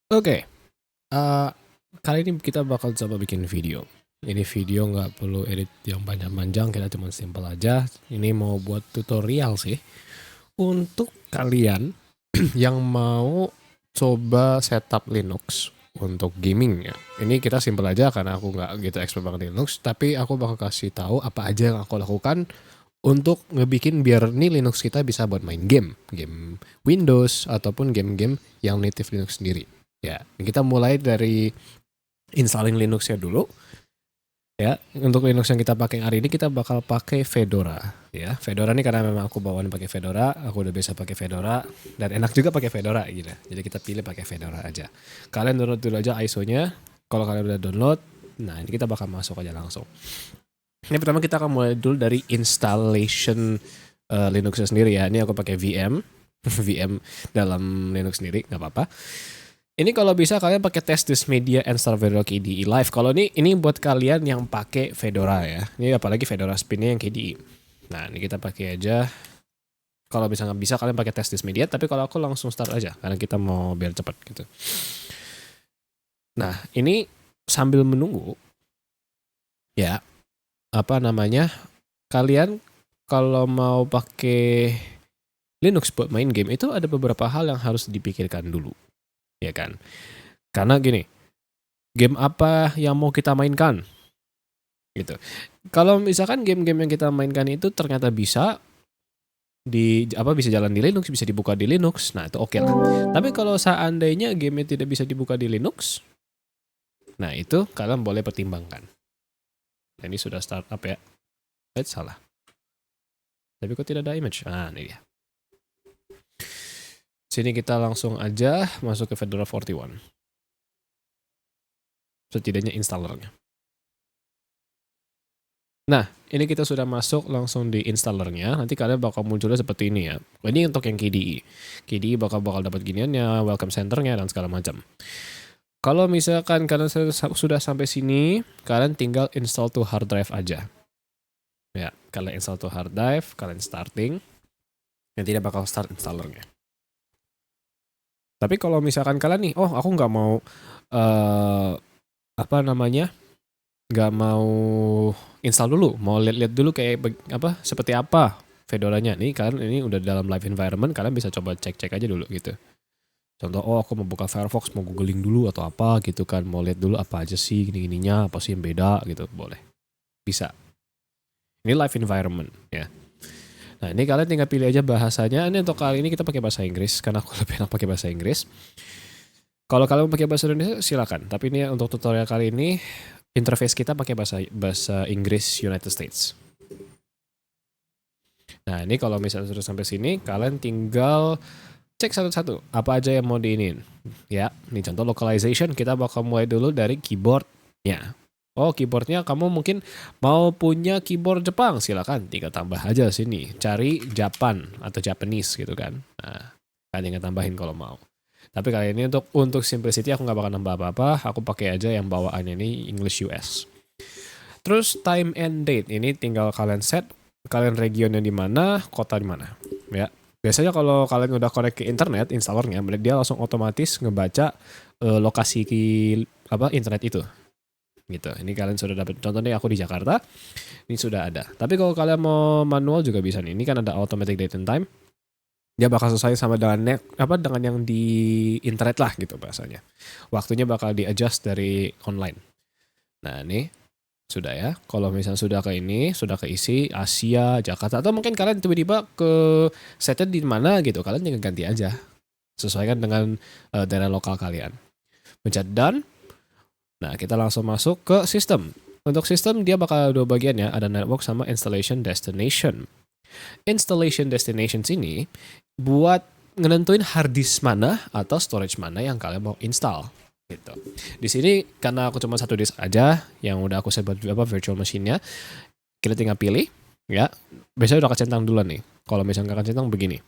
Oke, kali ini kita bakal coba bikin video. Ini video nggak perlu edit yang panjang-panjang, kita cuma simple aja. Ini mau buat tutorial sih untuk kalian yang mau coba setup Linux untuk gaming ya. Ini kita simple aja karena aku nggak gitu expert banget di Linux, tapi aku bakal kasih tahu apa aja yang aku lakukan untuk ngebikin biar nih Linux kita bisa buat main game Windows ataupun game-game yang native Linux sendiri. Ya, kita mulai dari installing Linux-nya dulu. Ya, untuk Linux yang kita pakai hari ini kita bakal pakai Fedora. Ya, Fedora ini karena memang aku bawaan pakai Fedora, aku udah biasa pakai Fedora dan enak juga pakai Fedora gitu. Jadi kita pilih pakai Fedora aja. Kalian download dulu aja ISO-nya. Kalau kalian udah download, nah ini kita bakal masuk aja langsung. Ini pertama kita akan mulai dulu dari installation Linux-nya sendiri ya. Ini aku pakai VM, VM dalam Linux sendiri, nggak apa-apa. Ini kalau bisa kalian pakai test this media and start Fedora KDE live. Kalau ini buat kalian yang pakai Fedora ya. Ini apalagi Fedora Spinnya yang KDE. Nah ini kita pakai aja. Kalau bisa nggak bisa kalian pakai test this media. Tapi kalau aku langsung start aja karena kita mau biar cepat gitu. Nah ini sambil menunggu ya apa namanya kalian kalau mau pakai Linux buat main game itu ada beberapa hal yang harus dipikirkan dulu. Ya kan? Karena gini, game apa yang mau kita mainkan? Gitu. Kalau misalkan game-game yang kita mainkan itu ternyata bisa bisa jalan di Linux, bisa dibuka di Linux, nah itu oke lah. Tapi kalau seandainya game tidak bisa dibuka di Linux, nah itu kalian boleh pertimbangkan. Nah, ini sudah startup ya. Salah. Tapi kok tidak ada image? Nah, ini dia. Sini kita langsung aja masuk ke Fedora 41. Setidaknya installernya. Nah, ini kita sudah masuk langsung di installernya. Nanti kalian bakal munculnya seperti ini ya. Ini untuk yang KDE. KDE bakal dapat giniannya, welcome centernya dan segala macam. Kalau misalkan kalian sudah sampai sini, kalian tinggal install to hard drive aja. Ya, kalian install to hard drive, kalian starting. Nanti dia bakal start installernya. Tapi kalau misalkan kalian nih, oh aku nggak mau nggak mau install dulu, mau lihat-lihat dulu kayak seperti apa Fedoranya nih. Kalian ini udah dalam live environment, kalian bisa coba cek-cek aja dulu gitu. Contoh, oh aku mau buka Firefox, mau googling dulu atau apa gitu kan, mau lihat dulu apa aja sih gini-gininya, apa sih yang beda gitu, boleh. Bisa. Ini live environment ya. Nah ini kalian tinggal pilih aja bahasanya. Ini untuk kali ini kita pakai bahasa Inggris karena aku lebih enak pakai bahasa Inggris. Kalau kalian pakai bahasa Indonesia silakan. Tapi ini untuk tutorial kali ini interface kita pakai bahasa Inggris United States. Nah ini kalau misalnya sudah sampai sini, kalian tinggal cek satu-satu apa aja yang mau diinin. Ya, ini contoh localization kita bakal mulai dulu dari keyboardnya. Oh keyboardnya kamu mungkin mau punya keyboard Jepang, silakan tinggal tambah aja sini. Cari Japan atau Japanese gitu kan. Nah, kalian tinggal tambahin kalau mau. Tapi kali ini untuk simplicity aku nggak bakal nambah apa-apa. Aku pakai aja yang bawaannya ini English US. Terus time and date ini tinggal kalian set. Kalian regionnya di mana, kota di mana. Ya. Biasanya kalau kalian udah connect ke internet, installernya, dia langsung otomatis ngebaca lokasi internet itu. Gitu. Ini kalian sudah dapat. Contohnya aku di Jakarta, ini sudah ada. Tapi kalau kalian mau manual juga bisa nih. Ini kan ada automatic date and time. Dia bakal sesuai sama dengan dengan yang di internet lah gitu bahasanya. Waktunya bakal di adjust dari online. Nah ini sudah ya. Kalau misalnya sudah ke ini, sudah keisi Asia, Jakarta, atau mungkin kalian tiba-tiba ke setnya di mana gitu, kalian tinggal ganti aja. Sesuaikan dengan daerah lokal kalian. Pencet done. Nah, kita langsung masuk ke sistem. Untuk sistem dia bakal dua bagian ya, ada network sama installation destination. Installation destinations ini buat ngenentuin hard disk mana atau storage mana yang kalian mau install gitu. Di sini karena aku cuma satu disk aja yang udah aku set buat virtual machine-nya, kita tinggal pilih ya. Biasanya udah kecentang duluan nih. Kalau misalnya nggak kecentang begini.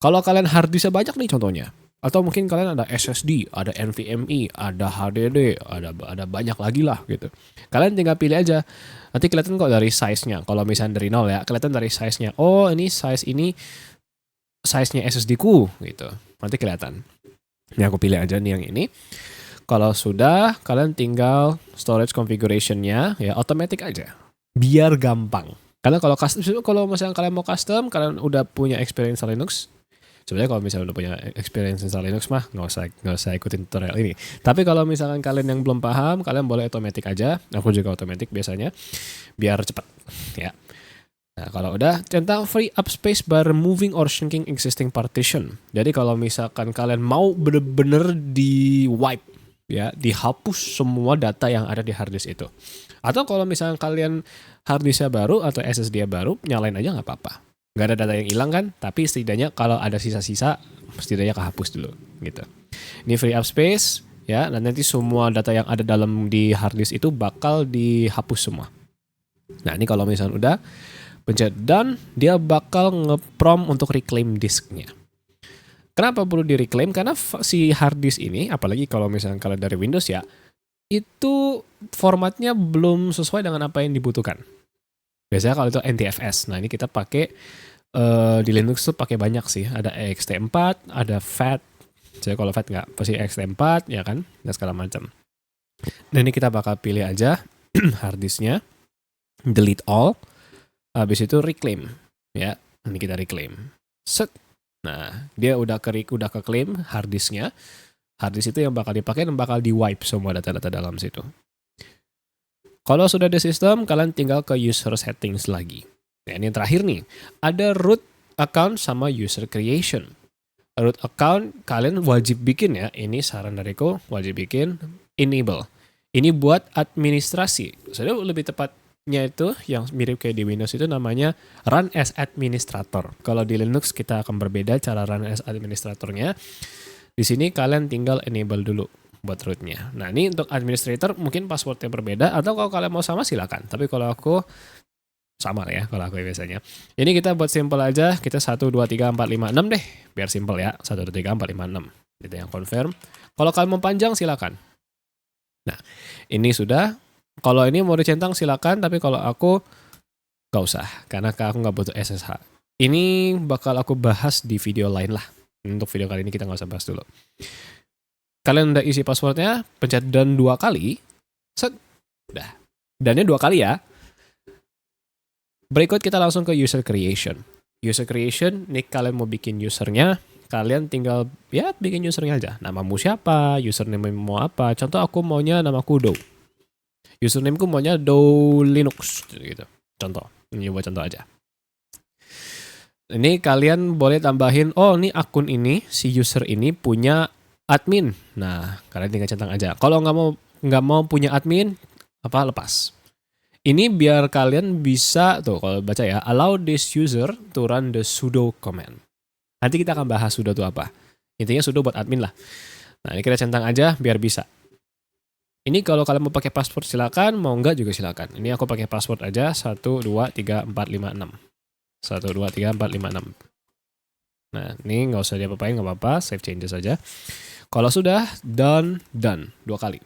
Kalau kalian hard disknya banyak nih contohnya, atau mungkin kalian ada SSD, ada NVMe, ada HDD, ada banyak lagi lah gitu. Kalian tinggal pilih aja. Nanti kelihatan kok dari size-nya. Kalau misalnya dari 0 ya, kelihatan dari size-nya. Oh, ini size-nya SSD ku gitu. Nanti kelihatan. Ini aku pilih aja nih yang ini. Kalau sudah, kalian tinggal storage configuration-nya ya automatic aja. Biar gampang. Karena kalau custom, kalau misalnya kalian mau custom, kalian udah punya experience Linux. Sebenarnya kalau misalnya udah punya experience install Linux mah nggak usah ikutin tutorial ini. Tapi kalau misalkan kalian yang belum paham, kalian boleh automatic aja. Aku juga automatic biasanya, biar cepat ya. Nah, kalau udah, centang free up space by removing or shrinking existing partition. Jadi kalau misalkan kalian mau bener-bener di wipe, ya, dihapus semua data yang ada di harddisk itu. Atau kalau misalkan kalian harddisknya baru atau SSD baru, nyalain aja nggak apa-apa. Nggak ada data yang hilang kan, tapi setidaknya kalau ada sisa-sisa, setidaknya kehapus dulu, gitu. Ini free up space, ya, dan nanti semua data yang ada dalam di harddisk itu bakal dihapus semua. Nah, ini kalau misalkan udah, pencet done, dia bakal nge-prompt untuk reclaim disknya. Kenapa perlu di reclaim? Karena si hard disk ini, apalagi kalau misalnya kalian dari Windows ya, itu formatnya belum sesuai dengan apa yang dibutuhkan. Biasanya kalau itu NTFS. Nah, ini kita pakai di Linux tuh pakai banyak sih. Ada ext4, ada FAT. Jadi kalau FAT nggak, pasti ext4 ya kan, dan segala macam. Nah, ini kita bakal pilih aja hard disknya, delete all. Habis itu reclaim, ya. Ini kita reclaim. Set. Nah, dia udah ke claim hard disknya. Hard disk itu yang bakal dipakai dan bakal di wipe semua data-data dalam situ. Kalau sudah di sistem, kalian tinggal ke user settings lagi. Nah, ini yang terakhir nih. Ada root account sama user creation. Root account kalian wajib bikin ya. Ini saran dariku, wajib bikin enable. Ini buat administrasi. Jadi lebih tepatnya itu yang mirip kayak di Windows itu namanya run as administrator. Kalau di Linux kita akan berbeda cara run as administratornya. Di sini kalian tinggal enable dulu buat rootnya. Nah, ini untuk administrator mungkin passwordnya berbeda, atau kalau kalian mau sama silakan. Tapi kalau aku sama ya, kalau aku biasanya. Ini kita buat simple aja, kita 1, 2, 3, 4, 5, 6 deh. Biar simple ya, 1, 2, 3, 4, 5, 6. Kita yang confirm. Kalau kalian mau panjang silakan. Nah, ini sudah. Kalau ini mau dicentang silakan, tapi kalau aku gak usah, karena aku gak butuh SSH. Ini bakal aku bahas di video lain lah. Untuk video kali ini kita gak usah bahas dulu. Kalian udah isi passwordnya, pencet done 2 kali. Set. Udah. Done-nya 2 kali ya. Berikut kita langsung ke user creation. User creation, nih kalian mau bikin usernya, kalian tinggal ya bikin usernya aja. Namamu siapa, username mau apa. Contoh aku maunya namaku Do. Usernameku maunya Do Linux gitu. Contoh, ini buat contoh aja. Ini kalian boleh tambahin, oh ini akun ini, si user ini punya admin. Nah, kalian tinggal centang aja. Kalau nggak mau punya admin, lepas. Ini biar kalian bisa tuh kalau baca ya, allow this user to run the sudo command. Nanti kita akan bahas sudo itu apa. Intinya sudo buat admin lah. Nah, ini kita centang aja biar bisa. Ini kalau kalian mau pakai password silakan, mau enggak juga silakan. Ini aku pakai password aja 1 2 3 4 5 6. 1 2 3 4 5 6. Nah, ini nggak usah diapa-apain, nggak apa-apa, save changes aja. Kalau sudah done 2 kali.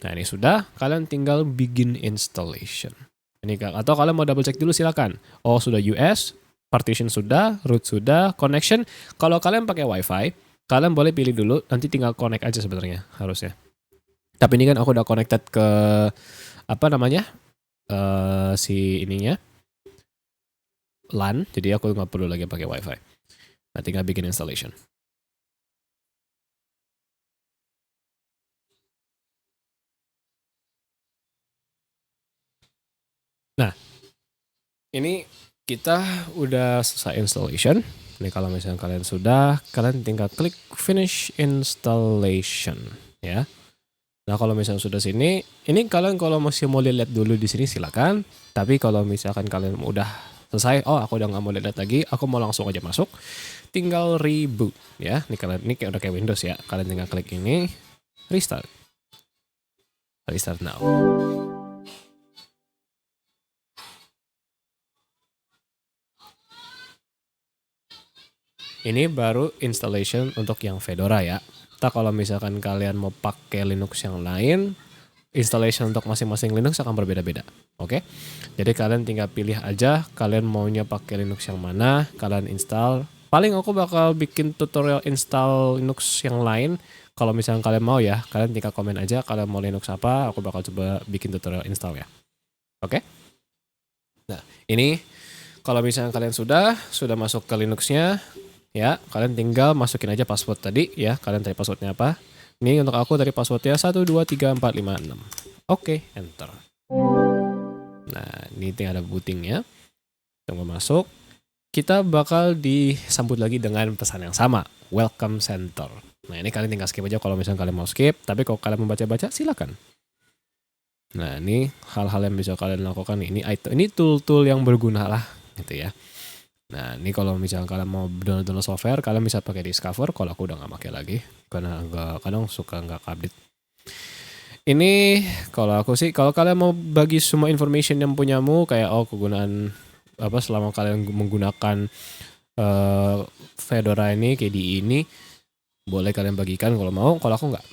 Nah, ini sudah, kalian tinggal begin installation. Ini atau kalian mau double check dulu silakan. Oh, sudah US, partition sudah, root sudah, connection. Kalau kalian pakai WiFi, kalian boleh pilih dulu, nanti tinggal connect aja sebenarnya harusnya. Tapi ini kan aku udah connected ke apa namanya? Si ininya LAN, jadi aku nggak perlu lagi pakai WiFi. Nah, tinggal bikin installation. Nah, ini kita udah selesai installation. Ini kalau misalnya kalian sudah, kalian tinggal klik finish installation ya. Nah, kalau misalnya sudah sini, ini kalian kalau masih mau lihat dulu di sini silakan. Tapi kalau misalkan kalian udah selesai, oh aku udah nggak mau lihat lagi, aku mau langsung aja masuk. Tinggal reboot ya. Ini kalian ini udah kayak Windows ya. Kalian tinggal klik ini, restart. Restart now. Ini baru installation untuk yang Fedora ya. Nah, kalau misalkan kalian mau pakai Linux yang lain, installation untuk masing-masing Linux akan berbeda-beda. Oke? Jadi kalian tinggal pilih aja kalian maunya pakai Linux yang mana, kalian install Paling aku bakal bikin tutorial install Linux yang lain. Kalau misalnya kalian mau ya, kalian tinggal komen aja kalian mau Linux apa, aku bakal coba bikin tutorial install ya. Oke? Nah, ini kalau misalnya kalian sudah masuk ke Linuxnya, ya kalian tinggal masukin aja password tadi ya. Kalian tadi passwordnya apa? Ini untuk aku dari passwordnya 123456. Oke, enter. Nah, ini tinggal ada bootingnya. Tunggu masuk. Kita bakal disambut lagi dengan pesan yang sama. Welcome center. Nah, ini kalian tinggal skip aja kalau misalnya kalian mau skip. Tapi kalau kalian mau baca-baca, silakan. Nah, ini hal-hal yang bisa kalian lakukan. Ini tool-tool yang berguna lah, gitu ya. Nah, ini kalau misalnya kalian mau download software, kalian bisa pakai Discover. Kalau aku udah nggak pakai lagi, karena kadang suka nggak update. Ini kalau aku sih, kalau kalian mau bagi semua information yang punyamu, kayak kegunaan apa selama kalian menggunakan Fedora ini, KDE ini, boleh kalian bagikan kalau mau. Kalau aku nggak.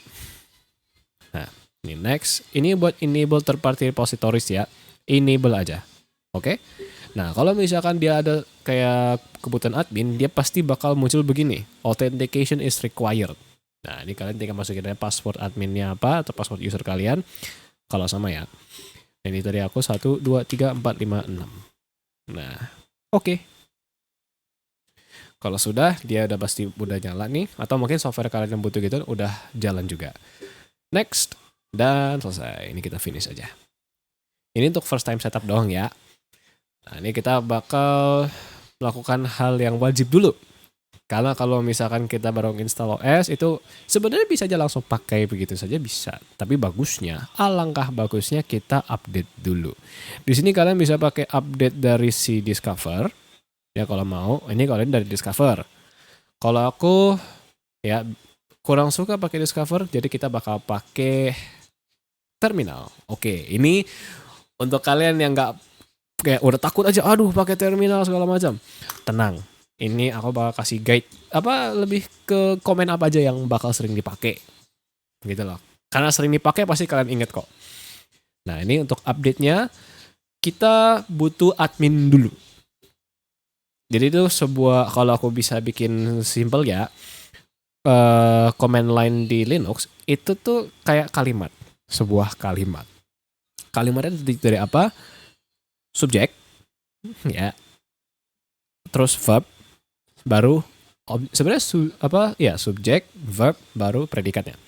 Nah, ini next. Ini buat enable third party repositories ya. Enable aja. Oke? Nah, kalau misalkan dia ada kayak kebutuhan admin, dia pasti bakal muncul begini. Authentication is required. Nah, ini kalian tinggal masukin aja password adminnya apa atau password user kalian. Kalau sama ya. Ini tadi aku 1, 2, 3, 4, 5, 6. Nah, oke. Kalau sudah, dia udah pasti udah nyala nih. Atau mungkin software kalian yang butuh gitu udah jalan juga. Next. Dan selesai. Ini kita finish aja. Ini untuk first time setup doang ya. Nah, ini kita bakal melakukan hal yang wajib dulu. Karena kalau misalkan kita baru install OS itu sebenarnya bisa aja langsung pakai begitu saja bisa. Tapi alangkah bagusnya kita update dulu. Di sini kalian bisa pakai update dari si Discover. Ya kalau mau, ini kalian dari Discover. Kalau aku ya kurang suka pakai Discover, jadi kita bakal pakai terminal. Oke, ini untuk kalian yang nggak kayak udah takut aja, aduh pakai terminal segala macam. Tenang. Ini aku bakal kasih guide lebih ke komen apa aja yang bakal sering dipakai gitu loh, karena sering dipakai pasti kalian inget kok. Nah, ini untuk update-nya kita butuh admin dulu. Jadi itu kalau aku bisa bikin simple ya, command line di Linux itu tuh kayak sebuah kalimat. Kalimatnya dari apa? Subjek ya, terus verb, baru sebenarnya subjek, verb, baru predikatnya.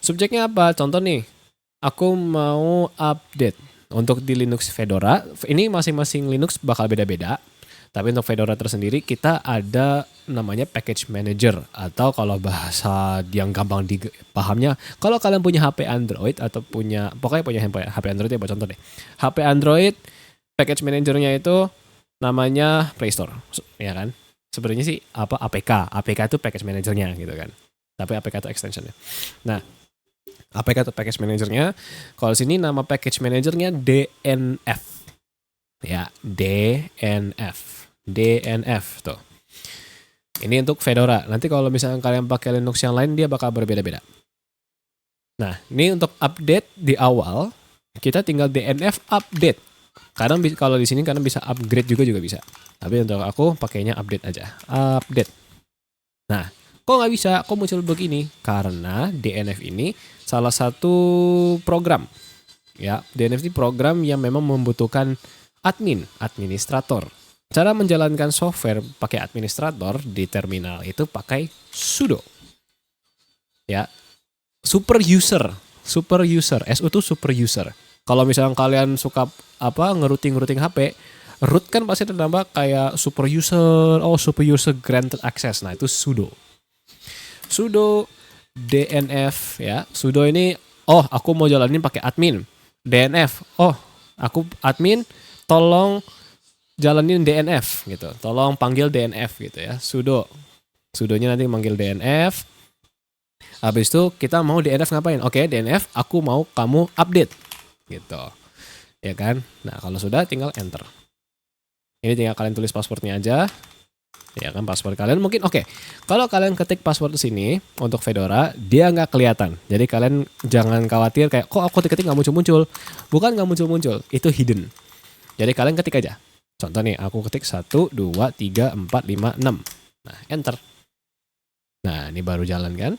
Subjeknya apa? Contoh nih, aku mau update untuk di Linux Fedora. Ini masing-masing Linux bakal beda-beda. Tapi untuk Fedora tersendiri kita ada namanya package manager, atau kalau bahasa yang gampang dipahamnya, kalau kalian punya HP Android atau punya HP Android ya, buat contoh deh. HP Android package manajernya itu namanya Play Store, ya kan? Sebenarnya sih APK itu package manajernya gitu kan. Tapi APK itu extensionnya. Nah, APK itu package manajernya. Kalau sini nama package manajernya DNF. Ya, DNF tuh. Ini untuk Fedora. Nanti kalau misalnya kalian pakai Linux yang lain, dia bakal berbeda-beda. Nah, ini untuk update di awal, kita tinggal DNF update. Kadang kalau di sini karena bisa upgrade juga bisa. Tapi untuk aku pakainya update aja. Update. Nah, kok nggak bisa? Kok muncul begini? Karena DNF ini salah satu program. Ya, DNF ini program yang memang membutuhkan administrator. Cara menjalankan software pakai administrator di terminal itu pakai sudo. Ya, super user. SU itu super user. Kalau misalnya kalian suka ngerouting HP, root kan pasti ternambah kayak super user granted access. Nah, itu sudo DNF ya. Sudo ini aku mau jalanin pakai admin. DNF, aku admin, tolong jalanin DNF gitu. Tolong panggil DNF gitu ya. Sudonya nanti manggil DNF. Habis itu kita mau DNF ngapain? Oke, DNF aku mau kamu update gitu. Ya kan? Nah, kalau sudah tinggal enter. Ini tinggal kalian tulis passwordnya aja. Ya kan, password kalian mungkin oke. Kalau kalian ketik password di sini untuk Fedora, dia nggak kelihatan. Jadi kalian jangan khawatir kayak kok aku ketik nggak muncul. Bukan nggak muncul, itu hidden. Jadi kalian ketik aja. Contoh nih, aku ketik 1, 2, 3, 4, 5, 6. Nah, enter. Nah, ini baru jalan kan.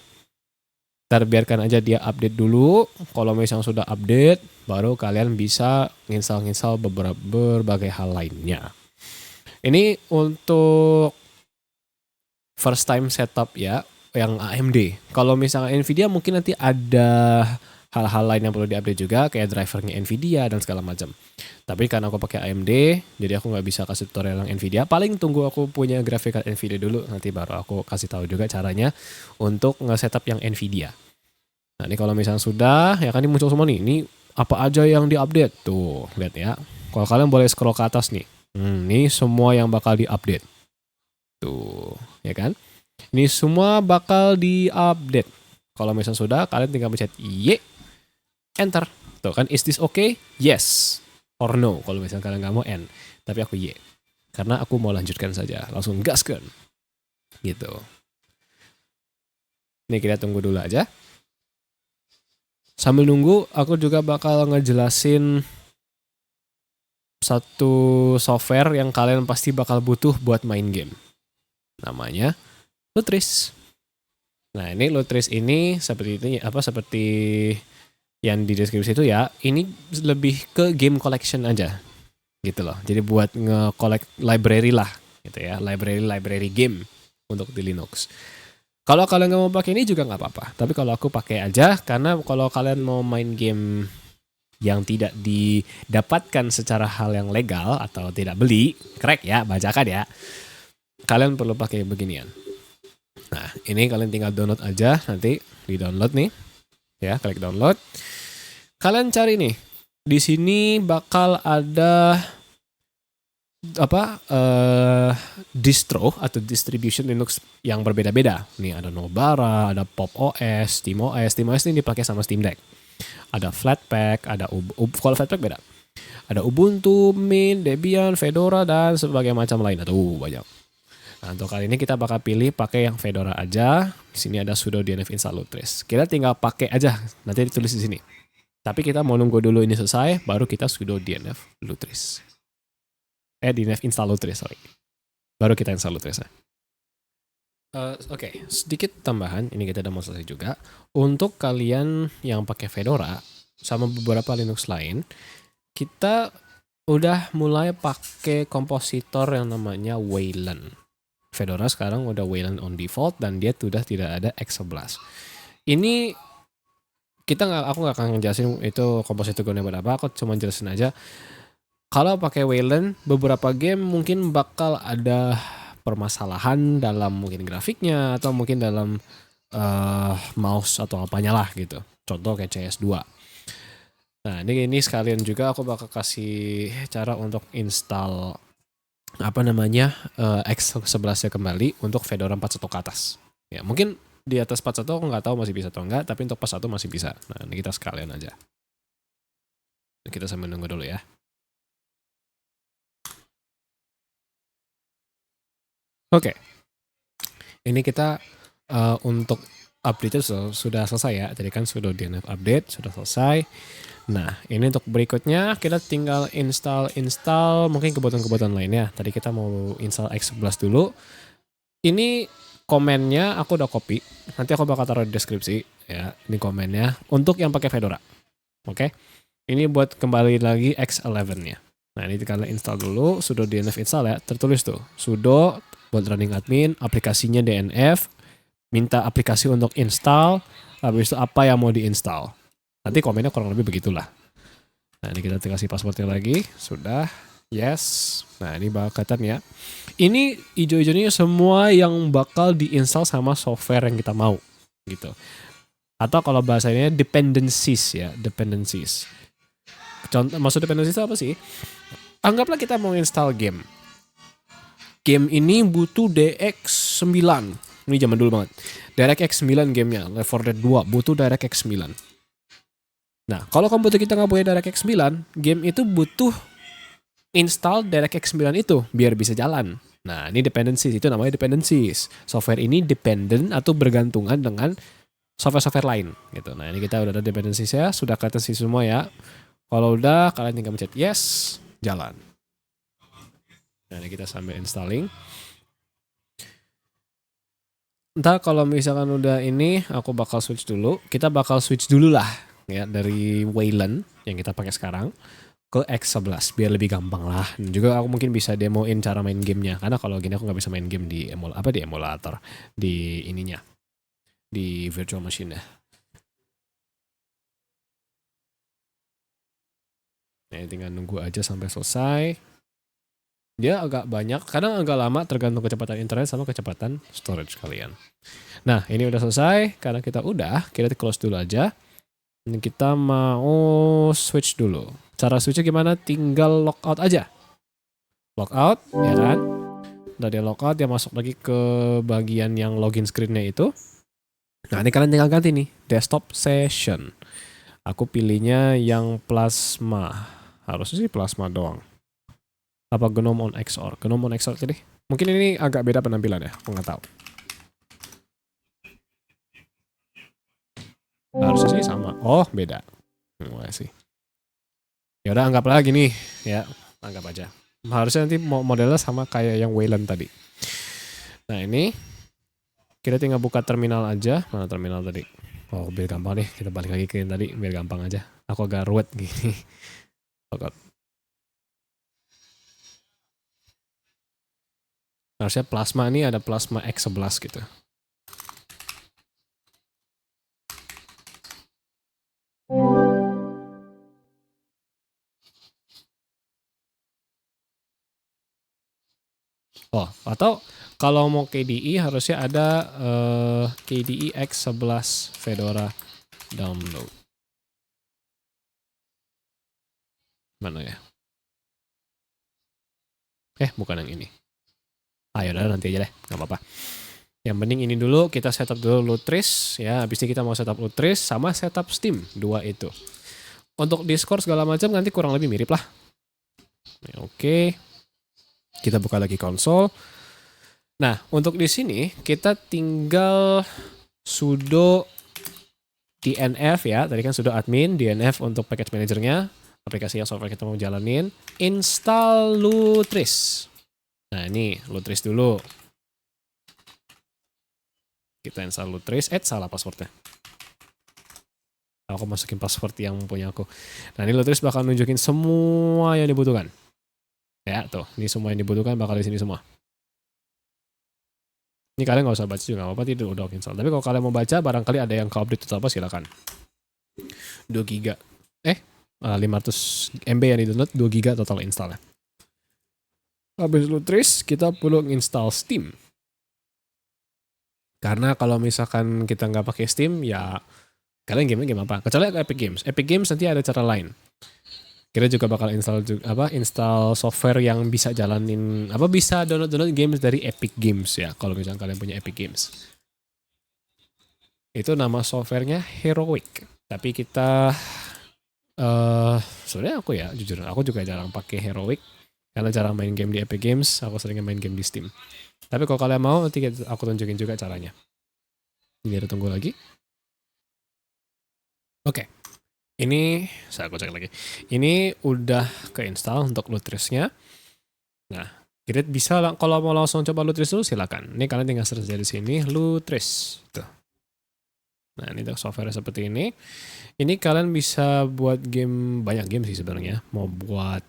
Ntar biarkan aja dia update dulu. Kalau misalnya sudah update, baru kalian bisa nginstal berbagai hal lainnya. Ini untuk first time setup ya, yang AMD. Kalau misalnya Nvidia mungkin nanti ada hal-hal lain yang perlu diupdate juga, kayak drivernya Nvidia dan segala macam. Tapi karena aku pakai AMD, jadi aku nggak bisa kasih tutorial yang Nvidia. Paling tunggu aku punya graphic card Nvidia dulu, nanti baru aku kasih tahu juga caranya untuk nge-setup yang Nvidia. Nah ini kalau misalnya sudah, ya kan ini muncul semua nih. Ini apa aja yang diupdate tuh, lihat ya. Kalau kalian boleh scroll ke atas nih, ini semua yang bakal diupdate. Tuh, ya kan? Ini semua bakal diupdate. Kalau misalnya sudah, kalian tinggal pencet Y, enter. Tuh kan, is this okay? Yes or no. Kalau misalnya kalian nggak mau N, tapi aku Y. Karena aku mau lanjutkan saja, langsung gaskan. Gitu. Ini kita tunggu dulu aja. Sambil nunggu, aku juga bakal ngejelasin satu software yang kalian pasti bakal butuh buat main game. Namanya Lutris. Nah, ini Lutris ini seperti yang di deskripsi itu ya, ini lebih ke game collection aja. Gitu loh. Jadi buat nge-collect library lah, gitu ya. Library game untuk di Linux. Kalau kalian nggak mau pakai ini juga nggak apa-apa. Tapi kalau aku pakai aja, karena kalau kalian mau main game yang tidak didapatkan secara hal yang legal atau tidak beli, crack ya, bajakan ya. Kalian perlu pakai beginian. Nah, ini kalian tinggal download aja, nanti di-download nih. Ya, klik download. Kalian cari nih. Di sini bakal ada distro atau distribution Linux yang berbeda-beda. Nih ada Nobara, ada Pop OS, SteamOS. SteamOS ini dipakai sama Steam Deck. Ada Flatpak, ada kalau Flatpak beda. Ada Ubuntu, Mint, Debian, Fedora dan sebagainya macam lain. Tuh banyak. Nah, untuk kali ini kita bakal pilih pakai yang Fedora aja. Di sini ada sudo dnf install Lutris. Kita tinggal pakai aja. Nanti ditulis di sini. Tapi kita mau nunggu dulu ini selesai, baru kita sudo dnf Lutris. DNF install Lutris, sorry. Baru kita install Lutrisnya. Oke, sedikit tambahan, ini kita udah mau selesai juga. Untuk kalian yang pakai Fedora sama beberapa Linux lain, kita udah mulai pakai kompositor yang namanya Wayland. Fedora sekarang udah Wayland on default dan dia sudah tidak ada X11. Ini aku nggak akan ngejelasin itu kompositor gunanya buat apa, aku cuma jelasin aja. Kalau pakai Wayland, beberapa game mungkin bakal ada permasalahan dalam mungkin grafiknya atau mungkin dalam mouse atau apanya lah gitu. Contoh kayak CS2. Nah, ini sekalian juga aku bakal kasih cara untuk install X11-nya kembali untuk Fedora 41 ke atas. Ya, mungkin di atas 41 aku nggak tahu masih bisa atau enggak, tapi untuk 41 masih bisa. Nah, ini kita sekalian aja. Kita sambil nunggu dulu ya. Oke, ini kita untuk update sudah selesai ya. Tadi kan sudah DNF update, sudah selesai. Nah, ini untuk berikutnya kita tinggal install mungkin kebutuhan-kebutuhan lainnya. Tadi kita mau install X11 dulu. Ini komennya aku udah copy. Nanti aku bakal taruh di deskripsi ya. Ini komennya untuk yang pakai Fedora. Oke. Ini buat kembali lagi X11-nya. Nah, ini kalian install dulu, sudo dnf install ya. Tertulis tuh, sudo buat running admin, aplikasinya DNF, minta aplikasi untuk install, habis itu apa yang mau diinstal. Nanti komennya kurang lebih begitulah. Nah, ini kita kasih passwordnya lagi, sudah, yes. Nah, ini bakal kelihatan ya. Ini hijau-hijaunya semua yang bakal diinstal sama software yang kita mau, gitu. Atau kalau bahasanya dependencies ya, dependencies. Contoh, maksud dependencies itu apa sih? Anggaplah kita mau install game. Game ini butuh DX9. Ini zaman dulu banget. DirectX 9 gamenya. Left 4 Dead 2 butuh DirectX 9. Nah, kalau komputer kita nggak punya DirectX 9, game itu butuh install DirectX 9 itu biar bisa jalan. Nah, ini dependencies. Itu namanya dependencies. Software ini dependent atau bergantungan dengan software-software lain. Gitu. Nah, ini kita udah ada dependencies ya. Sudah kelihatan sih semua ya. Kalau udah, kalian tinggal mencet yes, jalan. Nah, ini kita sambil installing. Ntar kalau misalkan udah ini, aku bakal switch dulu. Kita bakal switch dulu lah ya dari Wayland yang kita pakai sekarang ke X11 biar lebih gampang lah. Dan juga aku mungkin bisa demoin cara main gamenya karena kalau gini aku nggak bisa main game di di emulator di ininya di virtual machine ya. Nah, tinggal nunggu aja sampai selesai. Dia agak banyak, kadang agak lama tergantung kecepatan internet sama kecepatan storage kalian. Nah, ini udah selesai. Karena kita kita close dulu aja. Ini kita mau switch dulu. Cara switchnya gimana? Tinggal logout aja. Logout, ya kan? Udah dia logout, dia masuk lagi ke bagian yang login screen-nya itu. Nah, ini kalian tinggal ganti nih, desktop session. Aku pilihnya yang plasma. Harusnya sih plasma doang. Apa Gnome on XOR? Gnome on XOR jadi. Mungkin ini agak beda penampilan ya, aku nggak tahu. Harusnya sih sama. Oh, beda. Sih. Ya udah anggaplah gini ya, anggap aja. Harusnya nanti modelnya sama kayak yang Wayland tadi. Nah, ini kita tinggal buka terminal aja. Mana terminal tadi? Oh, biar gampang nih. Kita balik lagi ke yang tadi biar gampang aja. Aku agak ruwet gini. Harusnya plasma ini ada plasma X11 gitu. Oh, atau kalau mau KDE harusnya ada KDE X11 Fedora download. Mana ya? Bukan yang ini. Yaudah nanti aja deh, nggak apa-apa. Yang penting ini dulu, kita setup dulu Lutris ya. Habis ini kita mau setup Lutris sama setup Steam, dua itu. Untuk Discord segala macam nanti kurang lebih mirip lah. Oke. Kita buka lagi konsol. Nah, untuk di sini kita tinggal sudo DNF ya. Tadi kan sudo admin, DNF untuk package manajernya, aplikasi yang software kita mau jalanin. Install Lutris. Nah, ini Lutris dulu. Kita install Lutris. Salah passwordnya. Aku masukin password yang punya aku. Nah, ini Lutris bakal nunjukin semua yang dibutuhkan. Ya, tuh. Ini semua yang dibutuhkan bakal di sini semua. Ini kalian nggak usah baca juga, nggak apa-apa, itu udah install. Tapi kalau kalian mau baca, barangkali ada yang ke-update atau apa, silakan. 2 giga. 500 MB yang di-download, 2 giga total install ya. Habis Lutris, kita perlu install Steam. Karena kalau misalkan kita nggak pakai Steam, ya kalian game apa? Kecuali Epic Games. Epic Games nanti ada cara lain. Kita juga bakal install software yang bisa jalanin bisa download games dari Epic Games ya. Kalau misalkan kalian punya Epic Games. Itu nama softwarenya Heroic. Tapi kita sebenarnya jujur aku juga jarang pakai Heroic karena jarang main game di Epic Games, aku sering main game di Steam. Tapi kalau kalian mau nanti aku tunjukin juga caranya. Ini ada tunggu lagi. Oke. Ini aku cek lagi. Ini udah keinstall untuk Lutrisnya. Nah, kita bisa kalau mau langsung coba Lutris dulu silakan. Ini kalian tinggal search dari sini Lutris. Tuh. Nah, ini software seperti ini. Ini kalian bisa buat game, banyak game sih sebenarnya. Mau buat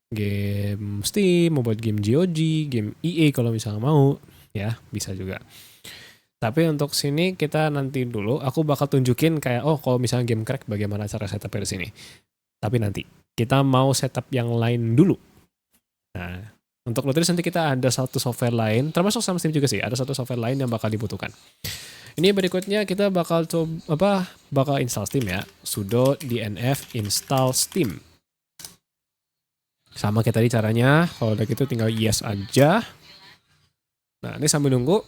game Steam, mau buat game GOG, game EA kalau misalnya mau, ya bisa juga. Tapi untuk sini kita nanti dulu, aku bakal tunjukin kayak kalau misalnya game crack bagaimana cara setup di sini. Tapi nanti kita mau setup yang lain dulu. Nah, untuk Lutris nanti kita ada satu software lain, termasuk sama Steam juga sih, ada satu software lain yang bakal dibutuhkan. Ini berikutnya kita bakal bakal install Steam ya. Sudo DNF install Steam. Sama kayak tadi caranya, kalau udah gitu tinggal yes aja. Nah, ini sambil nunggu,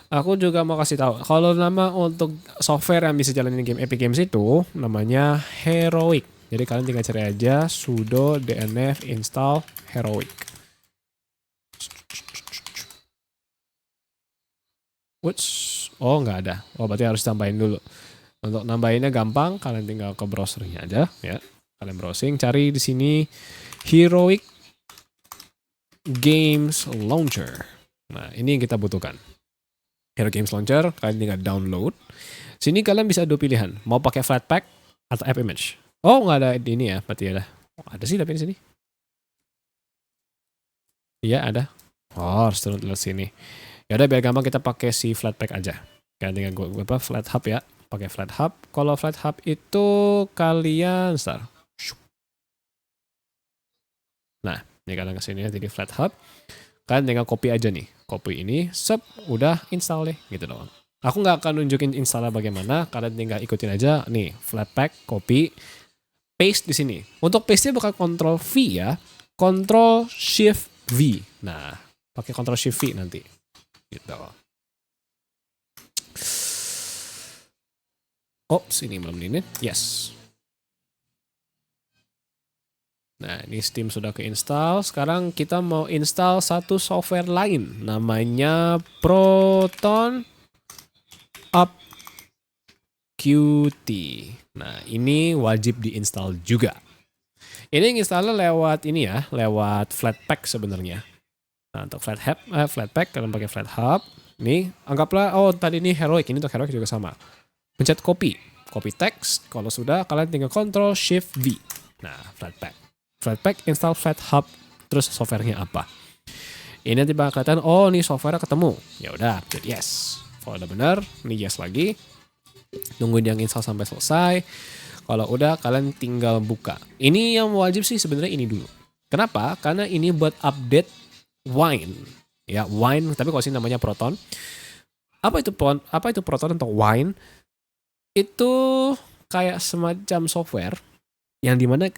aku juga mau kasih tahu, kalau nama untuk software yang bisa jalanin game Epic Games itu namanya Heroic. Jadi kalian tinggal cari aja sudo DNF install Heroic. Nggak ada. Berarti harus tambahin dulu. Untuk nambahinnya gampang, kalian tinggal ke browsernya aja ya. Kalian browsing, cari di sini Heroic Games Launcher. Nah, ini yang kita butuhkan. Hero Games Launcher, kalian tinggal download. Sini kalian bisa dua pilihan, mau pakai Flatpak atau App Image. Oh, nggak ada di ini ya, berarti ada. Oh, ada sih tapi di sini. Iya ada. Oh, harus turun ke sini. Ya udah biar gampang kita pakai si Flatpak aja. Kalian tinggal gue Flat Hub ya, pakai Flat Hub. Kalau Flat Hub itu kalian Nah, ini kalian kesini ya, jadi Flat Hub. Kalian tinggal copy aja nih. Copy ini, udah install deh, gitu doang. Aku nggak akan nunjukin installnya bagaimana, kalian tinggal ikutin aja. Nih, Flatpak, copy, paste di sini. Untuk paste-nya bakal Ctrl V ya, Ctrl Shift V. Nah, pakai Ctrl Shift V nanti. Gitu. Ini belum ini. Yes. Nah, ini Steam sudah keinstall. Sekarang kita mau install satu software lain. Namanya Proton Up Qt. Nah, ini wajib diinstal juga. Ini installnya lewat ini ya, lewat Flatpak sebenarnya. Nah, untuk Flatpak kalian pakai Flat Hub. Nih, anggaplah tadi ini Heroic, ini untuk Heroic juga sama. Pencet copy text. Kalau sudah, kalian tinggal Ctrl Shift V. Nah, Flatpak install Flat Hub, terus softwarenya apa? Ini nanti bakal kelihatan, nih softwarenya ketemu. Ya udah, jadi yes. Kalau udah benar, nih yes lagi. Tungguin yang install sampai selesai. Kalau udah, kalian tinggal buka. Ini yang wajib sih sebenarnya ini dulu. Kenapa? Karena ini buat update Wine. Ya, Wine, tapi kalau sini namanya Proton. Apa itu Proton atau Wine? Itu kayak semacam software yang dimana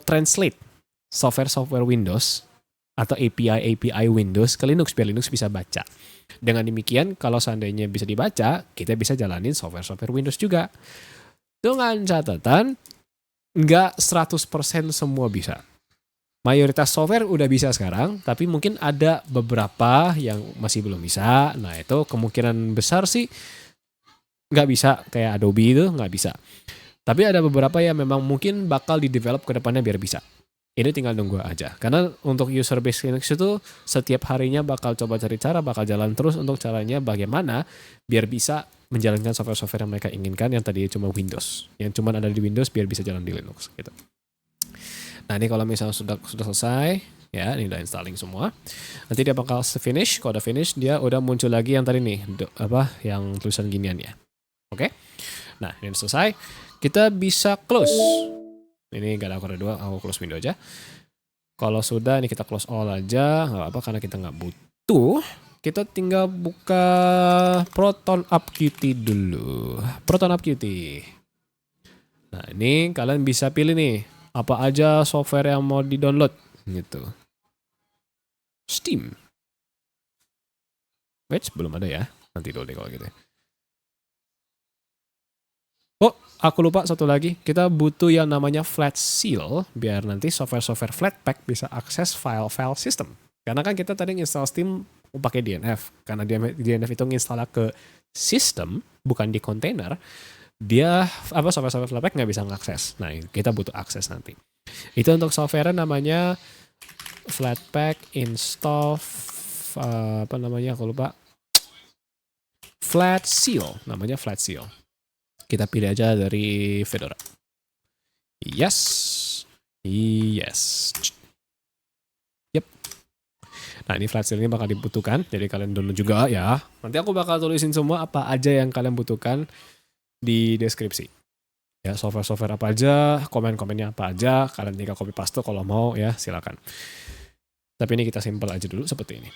translate software Windows atau API Windows ke Linux biar Linux bisa baca. Dengan demikian, kalau seandainya bisa dibaca, kita bisa jalanin software Windows juga. Dengan catatan, nggak 100% semua bisa. Mayoritas software udah bisa sekarang, tapi mungkin ada beberapa yang masih belum bisa. Nah, itu kemungkinan besar sih nggak bisa, kayak Adobe itu nggak bisa. Tapi ada beberapa yang memang mungkin bakal di-develop ke depannya biar bisa. Ini tinggal nunggu aja. Karena untuk user base Linux itu setiap harinya bakal coba cari cara, bakal jalan terus untuk caranya bagaimana biar bisa menjalankan software-software yang mereka inginkan yang tadi cuma Windows. Yang cuma ada di Windows biar bisa jalan di Linux gitu. Nah, ini kalau misalnya sudah selesai, ya ini udah installing semua. Nanti dia bakal finish. Kalau udah finish, dia udah muncul lagi yang tadi nih, yang tulisan ginian ya. Oke. Nah, ini selesai. Kita bisa close. Ini gak ada dua, aku close window aja. Kalau sudah, ini kita close all aja. Gak apa-apa karena kita nggak butuh. Kita tinggal buka Proton Up Qt dulu. Proton Up Qt. Nah, ini kalian bisa pilih nih. Apa aja software yang mau di-download gitu. Steam. Belum ada ya. Nanti dulu deh kalau gitu. Aku lupa satu lagi. Kita butuh yang namanya Flat Seal biar nanti software Flatpak bisa akses file-file system. Karena kan kita tadi install Steam pakai DNF. Karena DNF itu nginstal ke sistem, bukan di kontainer. Dia software Flatpak nggak bisa ngakses. Nah, kita butuh akses nanti. Itu untuk software namanya Flatpak install aku lupa. Flat Seal, namanya Flat Seal. Kita pilih aja dari Fedora. Yes. Yep. Nah, ini Flat Seal ini bakal dibutuhkan, jadi kalian download juga ya. Nanti aku bakal tulisin semua apa aja yang kalian butuhkan di deskripsi. Ya, software apa aja, komen-komennya apa aja, kalian tinggal copy paste kalau mau ya, silakan. Tapi ini kita simple aja dulu seperti ini.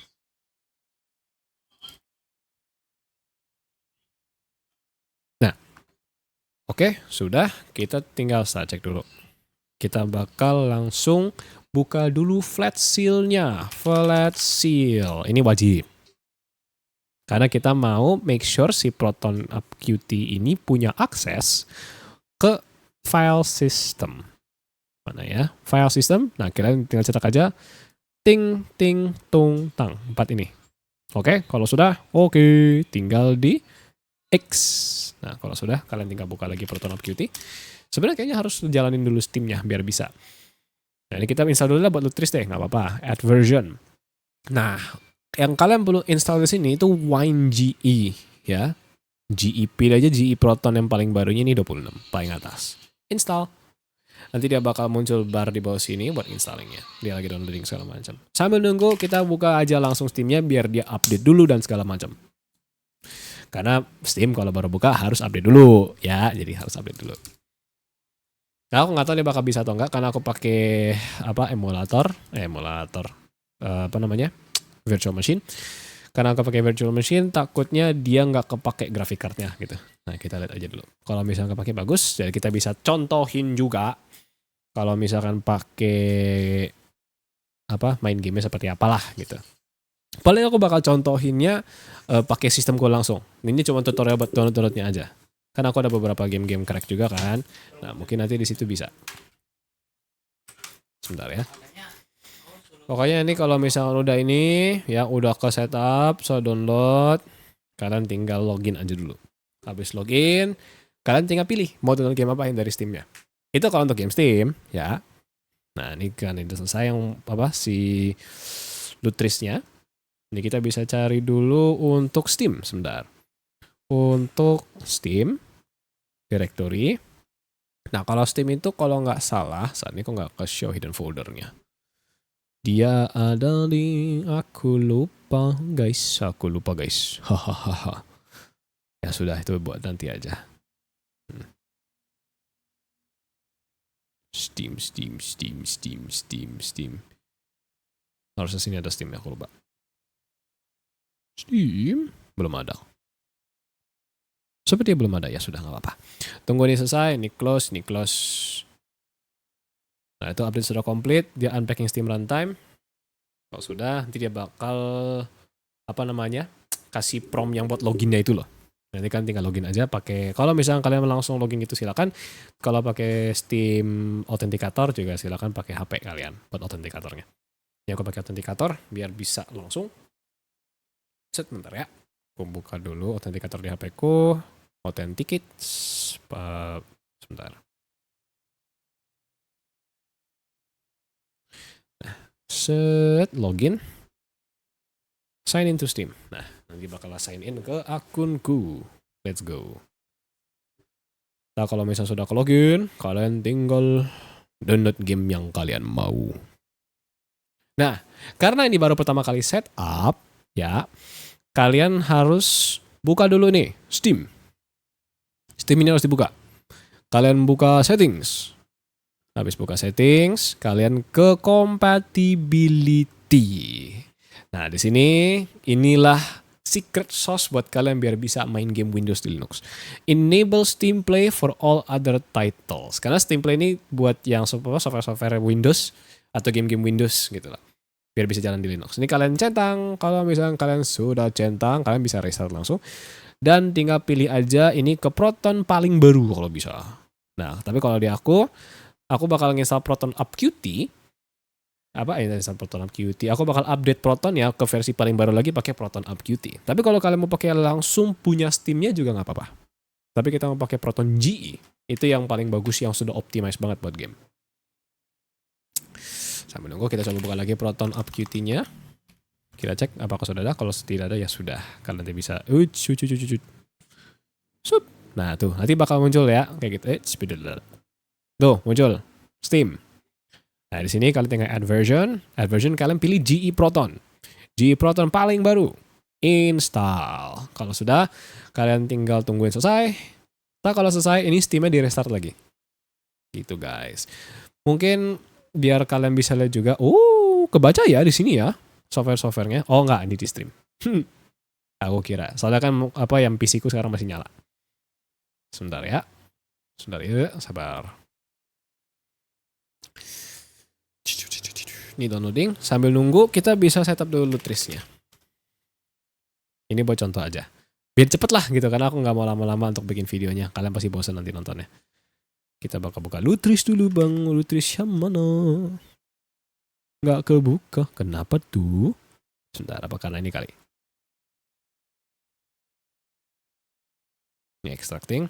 Nah, oke, sudah. Kita tinggal cek dulu. Kita bakal langsung buka dulu Flat Seal-nya. Flat Seal, ini wajib. Karena kita mau make sure si Proton Up Qt ini punya akses ke file system. Mana ya? File system. Nah, kalian tinggal cetak aja ting ting tung tang 4 ini. Oke, kalau sudah tinggal di X. Nah, kalau sudah kalian tinggal buka lagi Proton Up Qt. Sebenarnya kayaknya harus jalanin dulu Steam-nya biar bisa. Nah, ini kita install dulu lah buat Lutris deh, nggak apa-apa. Add version. Nah, Yang kalian perlu install di sini itu WineGE ya. GEP aja, GE Proton yang paling barunya ini 26 paling atas. Install. Nanti dia bakal muncul bar di bawah sini buat installingnya. Dia lagi downloading segala macam. Sambil nunggu kita buka aja langsung Steamnya biar dia update dulu dan segala macam. Karena Steam kalau baru buka harus update dulu ya, jadi harus update dulu. Nah, aku nggak tahu dia bakal bisa atau enggak karena aku pakai emulator apa namanya virtual machine. Karena aku pakai virtual machine takutnya dia nggak kepake graphic cardnya gitu. Nah kita lihat aja dulu. Kalau misalnya kepake bagus, jadi kita bisa contohin juga. Kalau misalkan pakai main game seperti apalah gitu. Paling aku bakal contohinnya pakai sistemku langsung. Ini cuma tutorial buat downloadnya aja. Karena aku ada beberapa game-game crack juga kan. Nah mungkin nanti di situ bisa. Sebentar ya. Pokoknya ini kalau misalnya udah ini ya udah ke setup, so download, kalian tinggal login aja dulu. Habis login, kalian tinggal pilih mau download game apa yang dari Steamnya. Itu kalau untuk game Steam ya. Nah ini kan itu selesai yang si Lutrisnya. Ini kita bisa cari dulu untuk Steam sebentar. Untuk Steam directory. Nah kalau Steam itu kalau nggak salah saat ini kok nggak ke show hidden foldernya. Dia ada di aku lupa guys. Hahaha. Ya sudah itu buat nanti aja. Steam. Harusnya sini ada Steam ya, aku lupa. Steam belum ada. Sepertinya belum ada ya, sudah nggak apa-apa. Tunggu ini selesai, ini close. Nah itu update sudah komplit, dia unpacking Steam runtime. Kalau sudah, nanti dia bakal kasih prompt yang buat loginnya itu loh. Nanti kan tinggal login aja pakai. Kalau misalnya kalian langsung login gitu silakan. Kalau pakai Steam Authenticator juga silakan pakai HP kalian buat autentikatornya. Yang aku pakai autentikator biar bisa langsung. Bentar ya. Aku buka dulu autentikator di HP ku. Authenticate. Sebentar. Nah, login. Sign in to Steam. Nah, nanti bakal sign in ke akunku. Let's go. Nah, kalau misalnya sudah ke login, kalian tinggal download game yang kalian mau. Nah, karena ini baru pertama kali setup, ya, kalian harus buka dulu nih, Steam. Steam ini harus dibuka. Kalian buka settings. Habis buka settings, kalian ke compatibility. Nah, di sini inilah secret sauce buat kalian biar bisa main game Windows di Linux. Enable Steam Play for all other titles. Karena Steam Play ini buat yang software Windows atau game-game Windows gitu lah. Biar bisa jalan di Linux. Ini kalian centang. Kalau misalnya kalian sudah centang, kalian bisa restart langsung. Dan tinggal pilih aja ini ke Proton paling baru kalau bisa. Nah, tapi kalau di aku bakal nginstal Proton Up Qt. Proton Up Qt. Aku bakal update Proton ya ke versi paling baru lagi pakai Proton Up Qt. Tapi kalau kalian mau pakai langsung punya Steamnya juga nggak apa-apa. Tapi kita mau pakai Proton GE. Itu yang paling bagus yang sudah optimize banget buat game. Sambil nunggu kita coba buka lagi Proton Up Qt-nya. Kita cek apakah sudah ada. Kalau tidak ada ya sudah. Kalian nanti bisa. Nah tuh nanti bakal muncul ya kayak gitu. Tuh muncul Steam. Nah di sini kalian tinggal add version kalian pilih GE Proton paling baru, install. Kalau sudah kalian tinggal tungguin selesai. Nah kalau selesai ini Steamnya di restart lagi. Gitu guys. Mungkin biar kalian bisa lihat juga. Kebaca ya di sini ya softwarenya. Oh enggak, ini di stream. Aku kira. Soalnya kan yang PC ku sekarang masih nyala. Sebentar ya, sabar. Ini downloading. Sambil nunggu kita bisa setup dulu Lutrisnya. Ini buat contoh aja. Biar cepet lah gitu karena aku nggak mau lama-lama untuk bikin videonya. Kalian pasti bosan nanti nontonnya. Kita bakal buka Lutris dulu bang. Lutris yang mana? Nggak kebuka. Kenapa tuh? Sebentar, apa karena ini kali? Ini extracting.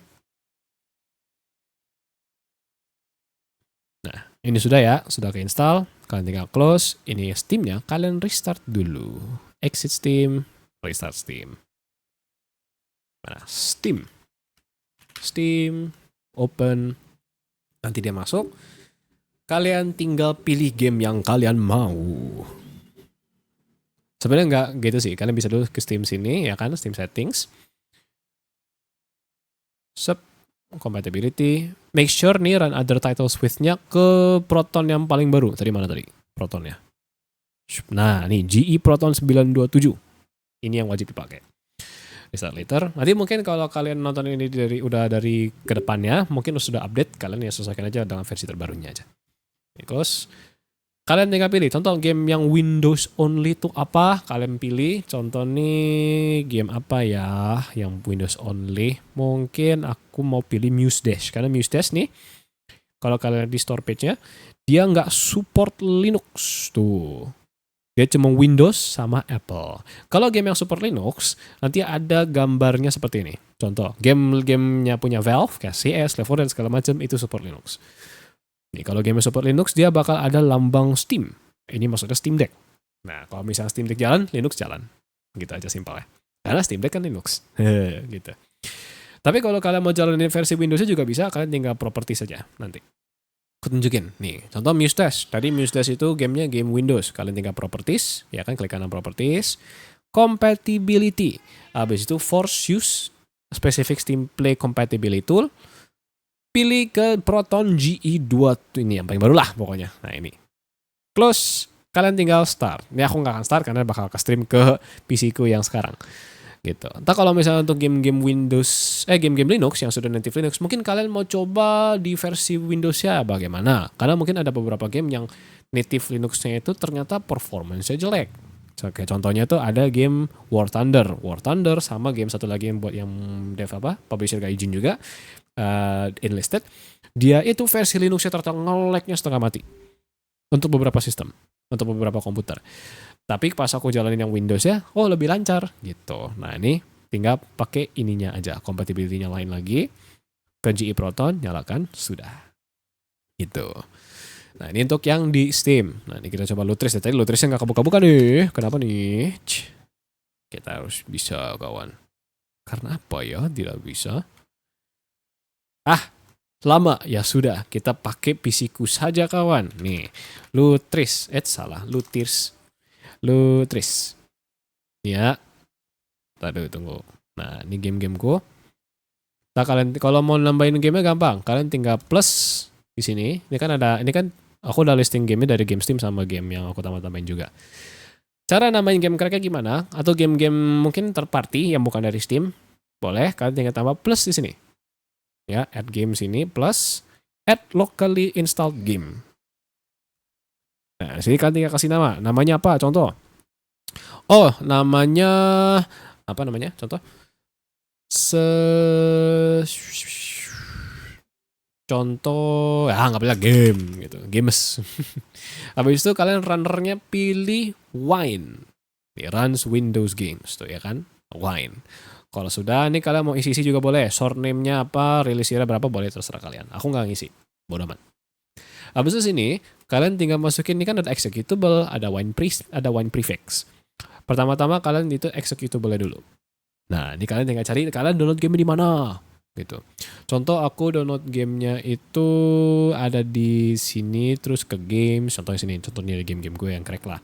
Nah, ini sudah ya, sudah keinstall. Kalian tinggal close. Ini Steamnya, kalian restart dulu. exit Steam, restart Steam. Mana? Steam, open. Nanti dia masuk. Kalian tinggal pilih game yang kalian mau. Sebenarnya nggak gitu sih. Kalian bisa dulu ke Steam sini, ya kan? Steam settings. Compatibility. Make sure nih run other titles with-nya ke Proton yang paling baru. Tadi mana tadi? Protonnya. Nah, nih GE Proton 927. Ini yang wajib dipakai. Restart later. Nanti mungkin kalau kalian nonton ini udah dari kedepannya, mungkin sudah update, kalian ya sesuaikan aja dengan versi terbarunya aja. Terus kalian tinggal pilih. Contoh game yang Windows only itu apa? Kalian pilih. Contoh nih game apa ya yang Windows only? Mungkin aku mau pilih Muse Dash. Karena Muse Dash nih, kalau kalian di store page-nya, dia nggak support Linux tuh. Dia cuma Windows sama Apple. Kalau game yang support Linux, nanti ada gambarnya seperti ini. Contoh, game-gamenya punya Valve, kayak CS, Left 4 Dead, dan segala macam, itu support Linux. Nih, kalau game support Linux, dia bakal ada lambang Steam. Ini maksudnya Steam Deck. Nah, kalau misalnya Steam Deck jalan, Linux jalan. Gitu aja simpelnya. Karena Steam Deck kan Linux. Gitu. Tapi kalau kalian mau jalanin versi Windows-nya juga bisa, kalian tinggal property saja nanti. Aku tunjukin. Nih, contoh Muse Dash. Tadi Muse Dash itu gamenya game Windows. Kalian tinggal properties, ya kan, klik kanan properties. Compatibility. Habis itu force use specific Steam Play Compatibility Tool. Pilih ke Proton GE2 ini yang paling baru lah pokoknya. Nah ini. Close. Kalian tinggal start. Ini aku nggak akan start karena bakal ke stream ke PC ku yang sekarang. Gitu. Entah kalau misalnya untuk game-game Windows, game-game Linux yang sudah native Linux, mungkin kalian mau coba di versi Windows-nya bagaimana? Karena mungkin ada beberapa game yang native Linux-nya itu ternyata performance-nya jelek. Kayak contohnya tuh ada game War Thunder. War Thunder sama game satu lagi yang buat yang dev publisher Gaijin juga. Enlisted, dia itu versi Linuxnya ternyata nge-lag-nya setengah mati untuk beberapa sistem, untuk beberapa komputer. Tapi pas aku jalanin yang Windows ya, lebih lancar gitu. Nah ini tinggal pakai ininya aja, compatibility-nya lain lagi, ke GE Proton, nyalakan, sudah. Gitu. Nah ini untuk yang di Steam. Nah ini kita coba Lutris. Tadi Lutrisnya nggak kebuka-buka nih. Kenapa nih? Kita harus bisa kawan. Karena apa ya tidak bisa? Lama ya sudah, kita pakai PC-ku saja kawan. Nih, Lutris, Lutris. Ya, tadi tunggu. Nah, ini game-gameku. Nah, kalian kalau mau nambahin gamenya gampang, kalian tinggal plus di sini. Ini kan aku udah listing gamenya dari game Steam sama game yang aku tambahin juga. Cara namain game cracknya gimana? Atau game-game mungkin third party yang bukan dari Steam, boleh kalian tinggal tambah plus di sini. Ya, add game sini plus add locally installed game. Nah, sini kalian tinggal kasih nama. Namanya apa? Contoh. Namanya apa namanya? Contoh. Contoh, nggak boleh game gitu. Games. Habis itu kalian runnernya pilih Wine. Nih, runs Windows Games tuh ya kan? Wine. Kalau sudah, nih kalian mau isi juga boleh. Short name-nya apa, release year berapa, boleh terserah kalian. Aku nggak ngisi, bodo amat. Habis itu sini, kalian tinggal masukin, ini kan ada executable, ada wine prefix. Pertama-tama kalian itu executable dulu. Nah, ini kalian tinggal cari, kalian download game di mana, gitu. Contoh aku download gamenya itu ada di sini, terus ke games. Contohnya sini, contohnya game-game gue yang crack lah.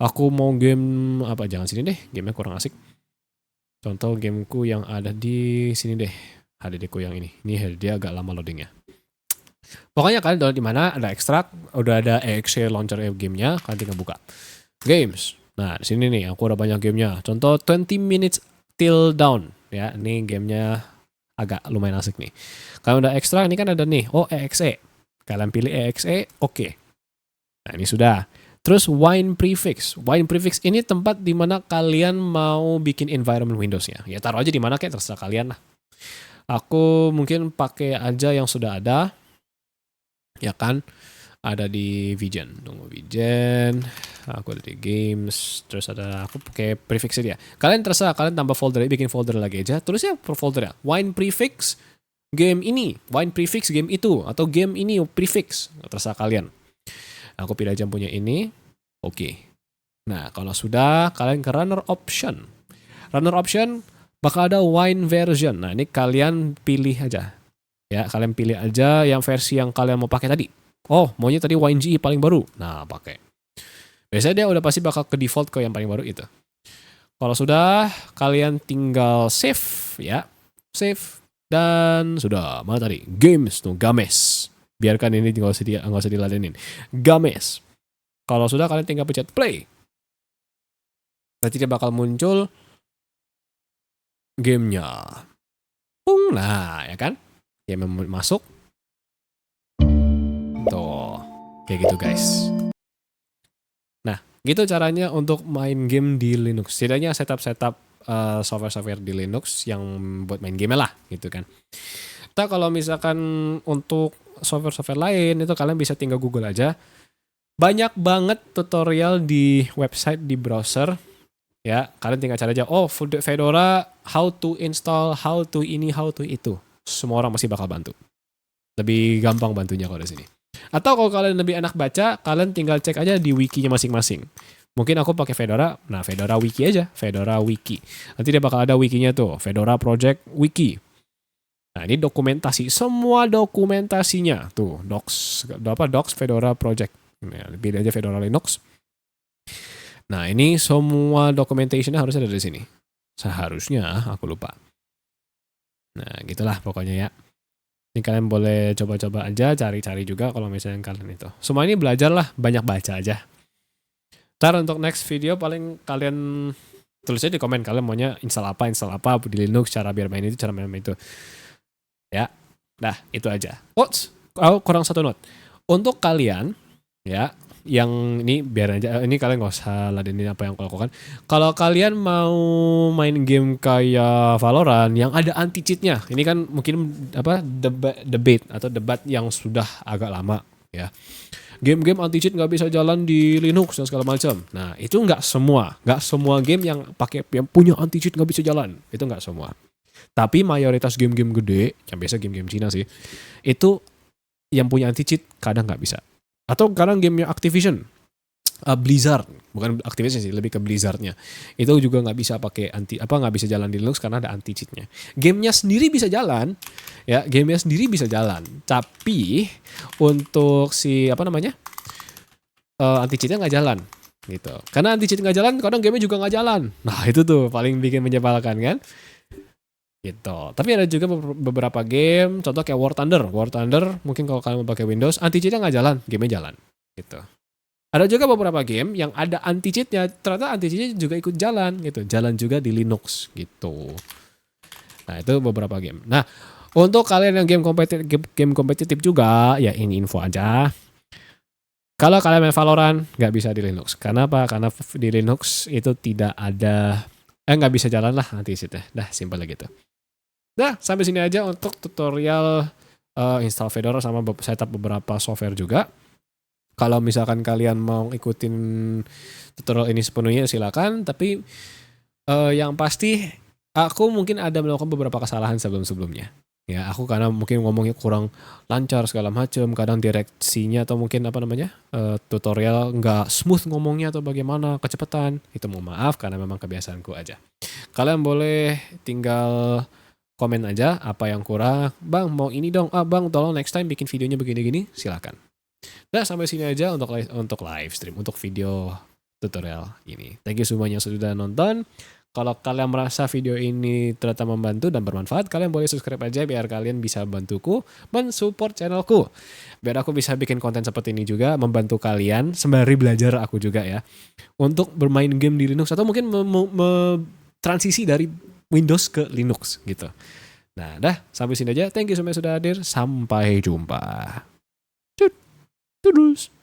Aku mau game apa? Jangan sini deh, gamenya kurang asik. Contoh gameku yang ada di sini deh, HDD-ku yang ini. Ini dia agak lama loadingnya. Pokoknya kalian download di mana, ada ekstrak, udah ada exe launcher gamenya, kalian tinggal buka. Games. Nah, di sini nih aku udah banyak gamenya. Contoh 20 minutes till down, ya. Ini gamenya agak lumayan asik nih. Kalau udah ekstrak, ini kan ada nih, exe. Kalian pilih exe, oke. Nah, ini sudah. Terus wine prefix. Wine prefix ini tempat di mana kalian mau bikin environment Windows-nya. Ya taruh aja di mana kayak terserah kalian lah. Aku mungkin pakai aja yang sudah ada. Ya kan? Ada di Vigen. Tunggu Vigen. Aku ada di games. Terus ada aku pakai prefix dia. Kalian terserah kalian tambah folder, bikin folder lagi aja. Terus ya per folder ya. Wine prefix game ini, wine prefix game itu, atau game ini prefix. Terserah kalian. Aku pilih aja punya ini. Oke. Nah, kalau sudah, kalian ke runner option. Runner option bakal ada wine version. Nah, ini kalian pilih aja. Ya, kalian pilih aja yang versi yang kalian mau pakai tadi. Oh, maunya tadi wine GE paling baru. Nah, pakai. Biasanya dia udah pasti bakal ke default ke yang paling baru itu. Kalau sudah, kalian tinggal save ya. Save dan sudah. Mana tadi? Games tuh, Games. Biarkan ini nggak usah diladenin. Games. Kalau sudah, kalian tinggal pencet play. Nanti dia bakal muncul gamenya. Nah, ya kan? Game masuk. Tuh, kayak gitu guys. Nah, gitu caranya untuk main game di Linux. Setidaknya setup software-software di Linux yang buat main game lah, gitu kan. Nah, kalau misalkan untuk software-software lain, itu kalian bisa tinggal Google aja. Banyak banget tutorial di website, di browser. Ya, kalian tinggal cari aja, oh Fedora, how to install, how to ini, how to itu. Semua orang masih bakal bantu. Lebih gampang bantunya kalau di sini. Atau kalau kalian lebih enak baca, kalian tinggal cek aja di wikinya masing-masing. Mungkin aku pakai Fedora, nah Fedora Wiki aja, Fedora Wiki. Nanti dia bakal ada wikinya tuh, Fedora Project Wiki. Nah ini dokumentasi, semua dokumentasinya tuh, docs Fedora Project. Nah, lebih aja Fedora Linux. Nah ini semua documentationnya harusnya ada di sini. Seharusnya, aku lupa. Nah gitulah pokoknya ya. Ini kalian boleh coba-coba aja, cari-cari juga kalau misalnya kalian itu. Semua ini belajar lah, banyak baca aja. Ntar untuk next video paling kalian tulis aja di komen kalian maunya install apa di Linux, cara biar main itu, cara main itu. Ya, dah itu aja. Kurang satu note. Untuk kalian, ya, yang ini biar aja, ini kalian nggak usah ladenin apa yang aku lakukan. Kalau kalian mau main game kayak Valorant yang ada anti cheatnya, ini kan mungkin apa debate atau debat yang sudah agak lama ya. Game-game anti cheat nggak bisa jalan di Linux dan segala macam. Nah itu nggak semua game yang punya anti cheat nggak bisa jalan, itu nggak semua. Tapi mayoritas game-game gede, yang biasa game-game Cina sih, itu yang punya anti cheat kadang nggak bisa. Atau kadang gamenya Activision, Blizzard, bukan Activision sih, lebih ke Blizzardnya. Itu juga nggak bisa nggak bisa jalan di Linux karena ada anti cheatnya. Gamenya sendiri bisa jalan, ya, gamenya sendiri bisa jalan. Tapi untuk anti cheatnya nggak jalan, gitu. Karena anti cheat nggak jalan, kadang gamenya juga nggak jalan. Nah itu tuh paling bikin menyebalkan kan. Gitu. Tapi ada juga beberapa game, contoh kayak War Thunder mungkin kalau kalian mau pakai Windows, anti cheatnya nggak jalan, gamenya jalan. Gitu. Ada juga beberapa game yang ada anti cheatnya, ternyata anti cheatnya juga ikut jalan, gitu. Jalan juga di Linux, gitu. Nah itu beberapa game. Nah untuk kalian yang game kompetitif juga, ya ini info aja. Kalau kalian main Valorant, nggak bisa di Linux. Karena apa? Karena di Linux itu tidak ada, nggak bisa jalan lah anti cheatnya. Dah simpel gitu. Nah, sampai sini aja untuk tutorial install Fedora sama setup beberapa software juga. Kalau misalkan kalian mau ikutin tutorial ini sepenuhnya silakan, tapi yang pasti aku mungkin ada melakukan beberapa kesalahan sebelum-sebelumnya. Ya, aku karena mungkin ngomongnya kurang lancar segala macam, kadang direksinya atau mungkin tutorial nggak smooth ngomongnya atau bagaimana, kecepatan. Itu mohon maaf karena memang kebiasaanku aja. Kalian boleh tinggal komen aja apa yang kurang. Bang mau ini dong, bang tolong next time bikin videonya begini-gini, silakan. Nah sampai sini aja untuk live stream, untuk video tutorial ini. Thank you semuanya sudah nonton. Kalau kalian merasa video ini ternyata membantu dan bermanfaat, kalian boleh subscribe aja biar kalian bisa bantuku mensupport channelku. Biar aku bisa bikin konten seperti ini juga, membantu kalian sembari belajar aku juga ya. Untuk bermain game di Linux atau mungkin transisi dari Windows ke Linux gitu. Nah, sampai sini aja. Thank you semuanya sudah hadir. Sampai jumpa. Terus.